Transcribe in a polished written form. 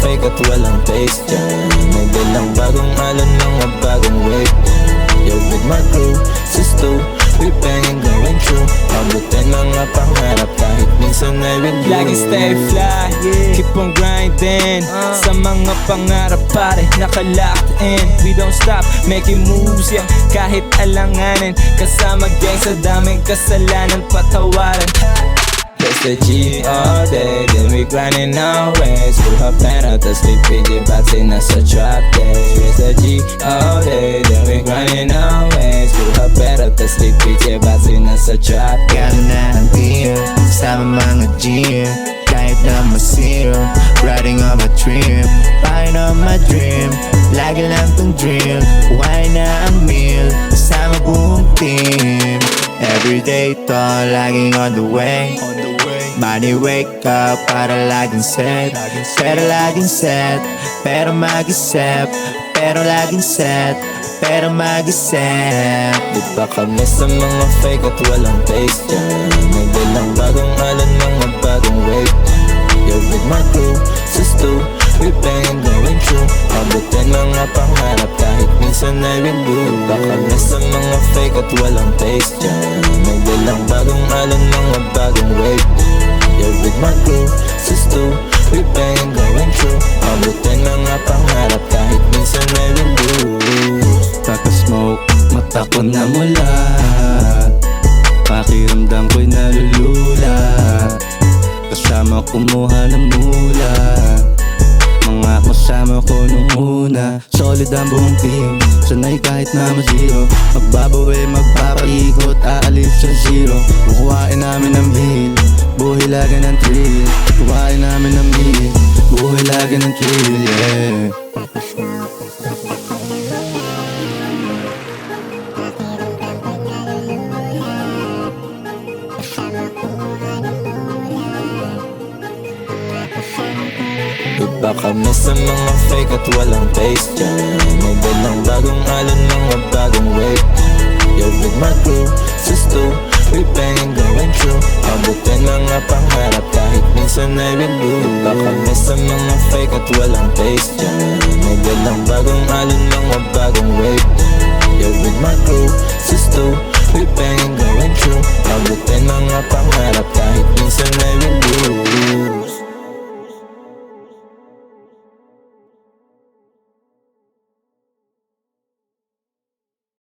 fake at walang taste dyan. May dalang bagong alon, mga bagong wave. Yo, with my crew, sis too, we bangin' going true. Abutin mga pangarap kahit minsan ay with you. Lagi stay fly, keep on grinding. Sa mga pangarap pare, naka-locked in. We don't stop making moves, yeah, kahit alanganin. Kasama gang sa daming kasalanan, patawaran. It's the G all day, then we grinding always. Buha pera, tas lipid, bati na sa trap day. It's the G all day, then we grinding always. Buha pera, tas lipid, bati na sa trap day. Gano'n na ang deal, sama mga gym. Kahit na masiro, riding on my dream. Buying on my dream, lagi lang tong dream. Why na ang meal, sama buong team. Everyday to, laging on the way. Money wake up para laging set. Pero laging set, pero mag-isip. Pero laging set, pero mag-isip. Di ba kami sa mga fake at walang taste dyan. May dalang bagong alon, mga bagong wave. Yo, with my crew, sis too, we bangin' going true. Abutin mga pangarap kahit minsan ay with you. Di ba kami sa mga fake at walang taste dyan. May dalang bagong alon, mga bagong wave. Yo, with my crew, sis too, we bangin' going true. Abutin mga pangarap kahit minsan ay with you. Kaka-smoke, mata ko na mula. Pakiramdam ko'y nalulula. Kasama kumuha ng mula. Mga kasama ko nung una. Solid ang buong team, sanay kahit na ma-zero. Magbabawi, magpapaikot, aalis sa zero. Kukuhain namin ang bill, buhilagan ng thrill. Kukuhain namin ang bill, buhilagan ng thrill, yeah. Iba kami sa mga fake at walang taste dyan. May dalang bagong alon, mga bagong wave. Yo, with my crew, sis too, we bangin' going true. Abutin mga pangarap kahit minsan ay with you. Iba kami sa mga fake at walang taste dyan. May dalang bagong alon, mga bagong wave. Yo, with my crew,